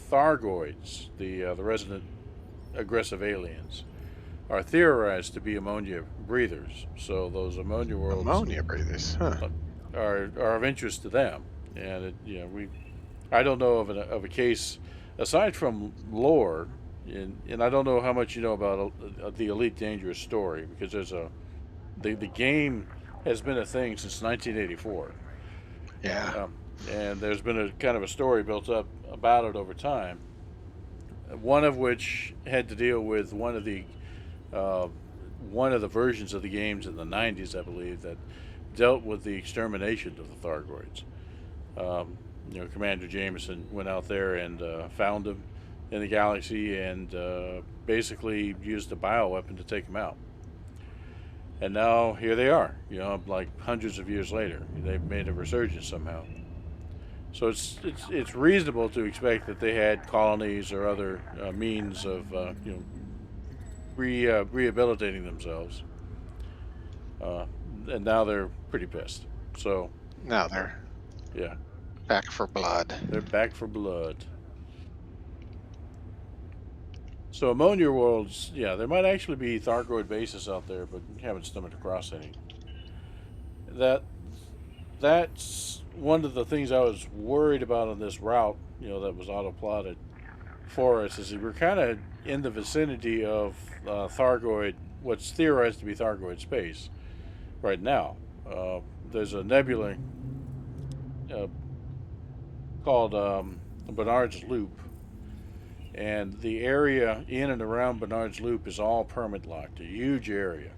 Thargoids, the resident aggressive aliens, are theorized to be ammonia breathers. So those ammonia worlds Ammonia breathers, huh? are of interest to them. And I don't know of a case aside from lore, and I don't know how much you know about the Elite Dangerous story, because the game has been a thing since 1984. Yeah. And there's been a kind of a story built up about it over time. One of which had to deal with uh, one of the versions of the games in the 90s, I believe, that dealt with the extermination of the Thargoids. Commander Jameson went out there and found them in the galaxy, and basically used a bioweapon to take them out. And now here they are, like hundreds of years later. They've made a resurgence somehow. So it's reasonable to expect that they had colonies or other means of rehabilitating themselves, uh, and now they're pretty pissed. So Now they're yeah, back for blood. they're back for blood. So ammonia worlds, yeah, there might actually be Thargoid bases out there, but haven't stumbled across any. That that's one of the things I was worried about on this route, that was auto plotted for us, is that we're kind of in the vicinity of Thargoid, what's theorized to be Thargoid space right now. There's a nebula uh, called Bernard's Loop, and the area in and around Bernard's Loop is all permit locked, a huge area,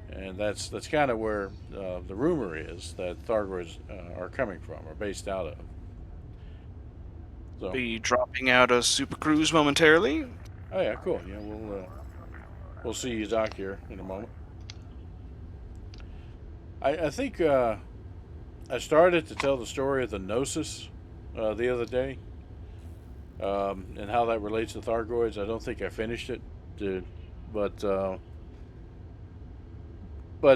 and that's kind of where the rumor is that Thargoids are coming from, or based out of. So, Be dropping out a super cruise momentarily. oh yeah, cool. Yeah, we'll see you, Doc, here in a moment. I think I started to tell the story of the Gnosis the other day, and how that relates to Thargoids. I don't think I finished it, dude, but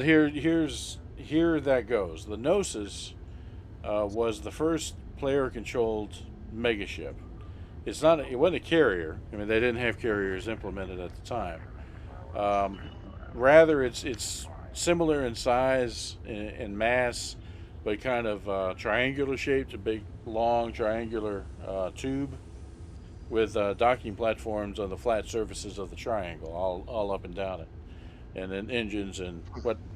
here that goes. The Gnosis was the first player-controlled megaship. It wasn't a carrier. I mean, they didn't have carriers implemented at the time. Um, Rather, it's similar in size and mass, but kind of triangular shaped, a big, long triangular tube with docking platforms on the flat surfaces of the triangle, all up and down it, and then engines and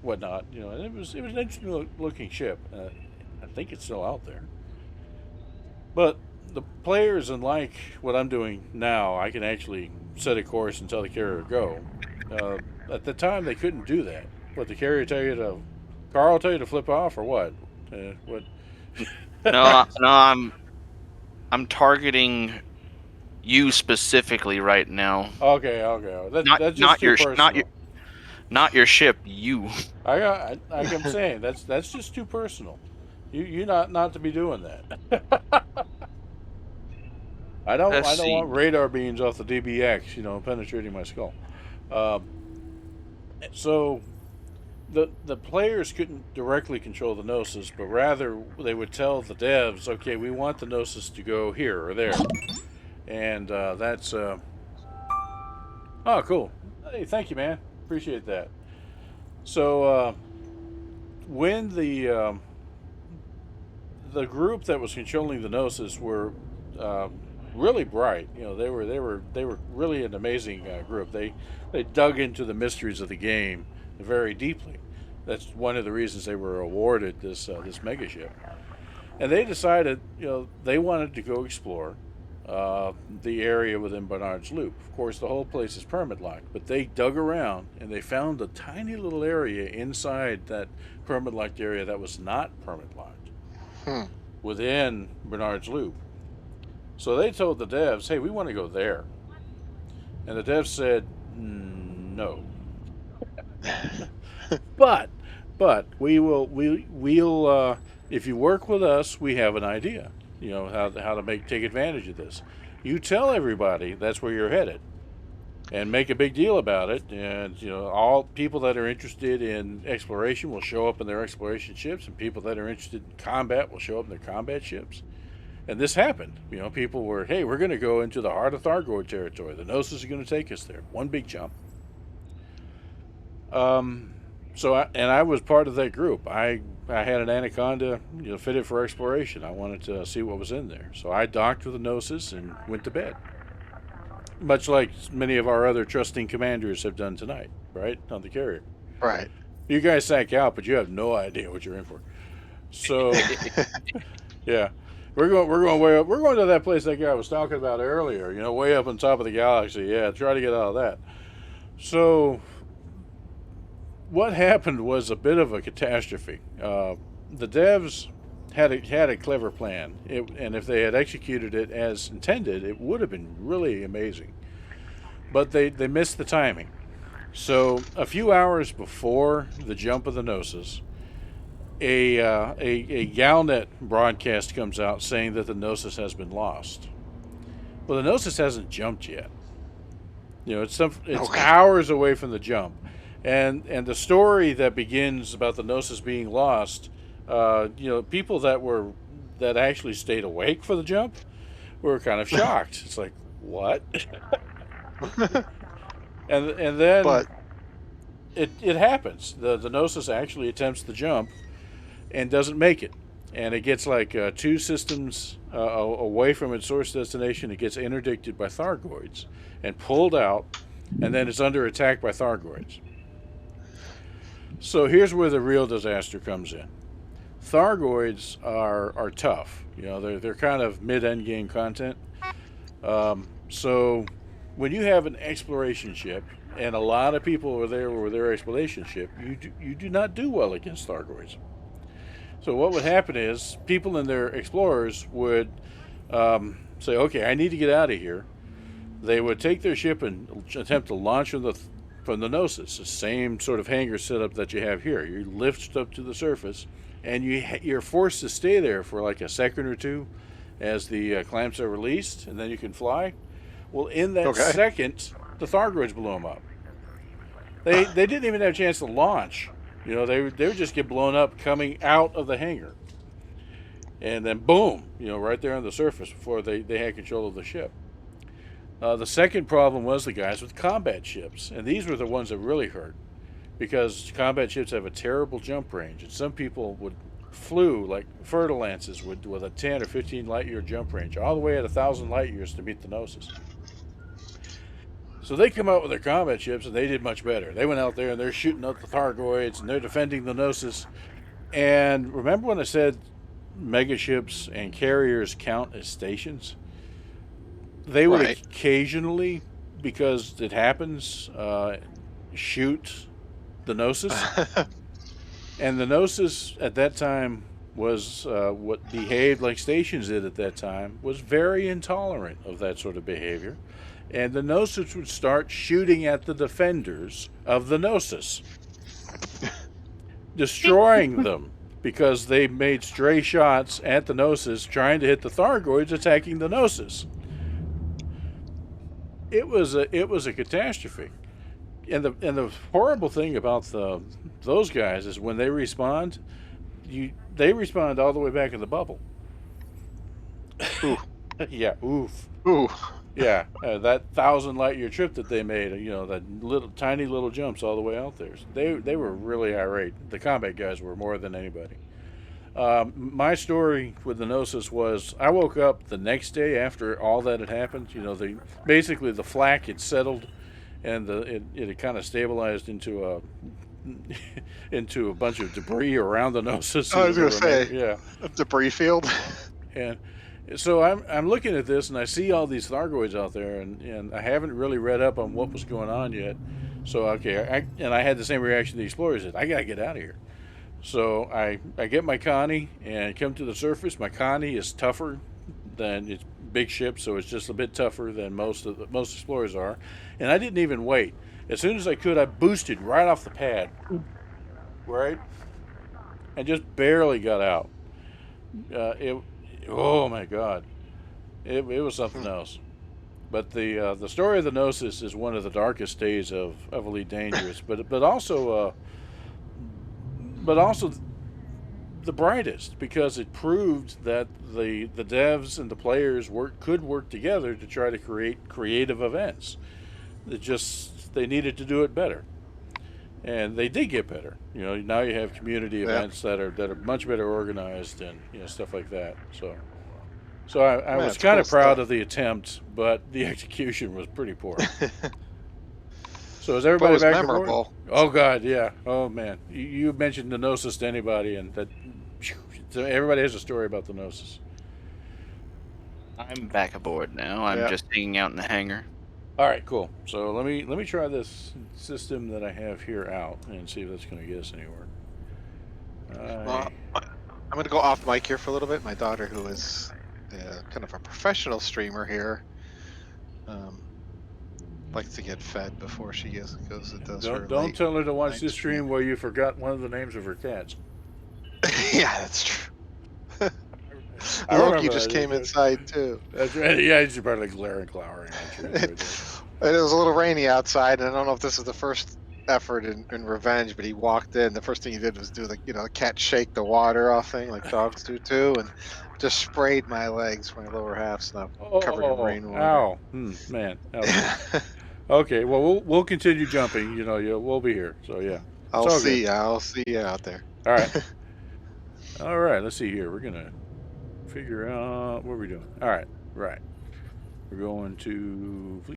whatnot. And it was an interesting looking ship. I think it's still out there, but the players, unlike what I'm doing now, I can actually set a course and tell the carrier to go. Uh, at the time, they couldn't do that. What, the carrier tell you to, Carl tell you to flip off, or what? What? No, I'm targeting you specifically right now. Okay. That's just too personal. Not your ship. You. Like I'm saying, that's just too personal. You not to be doing that. I don't want radar beams off the DBX, penetrating my skull. Um, so the players couldn't directly control the Gnosis, but rather they would tell the devs, okay, we want the Gnosis to go here or there, and that's oh, cool. Hey, thank you, man. Appreciate that. So when the group that was controlling the Gnosis were uh, really bright. They were really an amazing group. They dug into the mysteries of the game very deeply. That's one of the reasons they were awarded this mega ship. And they decided, they wanted to go explore the area within Bernard's Loop. Of course, the whole place is permit locked, but they dug around and they found a tiny little area inside that permit locked area that was not permit locked within Bernard's Loop. So they told the devs, "Hey, we want to go there," and the devs said, "No." but we'll if you work with us, we have an idea. How to take advantage of this. You tell everybody that's where you're headed, and make a big deal about it. And all people that are interested in exploration will show up in their exploration ships, and people that are interested in combat will show up in their combat ships. And this happened. You know, people were, hey, we're going to go into the heart of Thargoid territory. The Gnosis is going to take us there. One big jump. I was part of that group. I had an Anaconda, fitted for exploration. I wanted to see what was in there. So I docked with the Gnosis and went to bed. Much like many of our other trusting commanders have done tonight, right? On the carrier. Right. You guys sack out, but you have no idea what you're in for. So, yeah. We're going way up. We're going to that place that guy was talking about earlier, way up on top of the galaxy. Yeah, try to get out of that. So what happened was a bit of a catastrophe. The devs had a clever plan, and if they had executed it as intended, it would have been really amazing. But they missed the timing. So a few hours before the jump of the Gnosis, a Galnet broadcast comes out saying that the Gnosis has been lost. Well, the Gnosis hasn't jumped yet. It's Okay. hours away from the jump. And the story that begins about the Gnosis being lost, people that actually stayed awake for the jump were kind of shocked. It's like, what? and then But it happens. The Gnosis actually attempts the jump and doesn't make it. And it gets like 2 systems away from its source destination. It gets interdicted by Thargoids and pulled out, and then it's under attack by Thargoids. So here's where the real disaster comes in. Thargoids are tough. They're kind of mid-end game content. So when you have an exploration ship, and a lot of people are there with their exploration ship, you do not do well against Thargoids. So what would happen is people in their explorers would say, okay, I need to get out of here. They would take their ship and attempt to launch from the Gnosis, the same sort of hangar setup that you have here. You lift up to the surface, and you're forced to stay there for like a second or two as the clamps are released, and then you can fly. Well, in that second, the Thargoids blew them up. They didn't even have a chance to launch. They would just get blown up coming out of the hangar. And then boom, right there on the surface before they had control of the ship. The second problem was the guys with combat ships. And these were the ones that really hurt. Because combat ships have a terrible jump range. And some people flew like Fertilances with a 10 or 15 light year jump range, all the way at 1,000 light years to meet the Gnosis. So they come out with their combat ships, and they did much better. They went out there, and they're shooting up the Thargoids, and they're defending the Gnosis. And remember when I said megaships and carriers count as stations? They would occasionally, because it happens, shoot the Gnosis. And the Gnosis at that time was what behaved like stations did at that time, was very intolerant of that sort of behavior. And the Gnosis would start shooting at the defenders of the Gnosis, destroying them because they made stray shots at the Gnosis trying to hit the Thargoids attacking the Gnosis. It was a catastrophe. And the horrible thing about those guys is when they respawn, they respawn all the way back in the bubble. Ooh. Yeah, oof. Ooh. Yeah, that 1,000 light year trip that they made, that tiny little jumps all the way out there. They were really irate. The combat guys were more than anybody. My story with the Gnosis was I woke up the next day after all that had happened. Basically the flak had settled, and it had kind of stabilized into a bunch of debris around the Gnosis. I was going to say, yeah, a debris field. And so I'm looking at this, and I see all these Thargoids out there, and I haven't really read up on what was going on yet. So okay, I had the same reaction the explorers did. I gotta get out of here. So I get my Connie and come to the surface. My Connie is tougher than it's big ship, so it's just a bit tougher than most explorers are. And I didn't even wait. As soon as I could, I boosted right off the pad, right, and just barely got out. Oh my God, it was something else. But the story of the Gnosis is one of the darkest days of Elite Dangerous. but also the brightest because it proved that the devs and the players could work together to try to create creative events. They needed to do it better, and they did get better. Now you have community events that are much better organized and stuff like that. So I was That's kind cool of proud stuff. of the attempt, but the execution was pretty poor. So is But it everybody was back aboard? memorable. Oh God, yeah. Oh man, you mentioned the Gnosis to anybody, and so everybody has a story about the Gnosis. I'm back aboard now. I'm Yeah. just hanging out in the hangar. All right, cool. So let me try this system that I have here out and see if that's going to get us anywhere. Well, I'm going to go off mic here for a little bit. My daughter, who is kind of a professional streamer here, likes to get fed before she goes and does her Don't late tell her to watch night this stream where you forgot one of the names of her cats. Yeah, that's true. I Loki remember just that. came inside too. That's right. Yeah, he's probably glaring, glowering at you. Right And it was a little rainy outside, and I don't know if this is the first effort in revenge, but he walked in. The first thing he did was do the cat shake the water off thing like dogs do too, and just sprayed my legs, my lower half's now covered in Oh, rainwater. ow, man. Okay, well, we'll continue jumping. We'll be here. So yeah, it's all good. I'll see you out there. All right, all right. Let's see here. We're gonna figure out what we're doing. All right, right. We're going to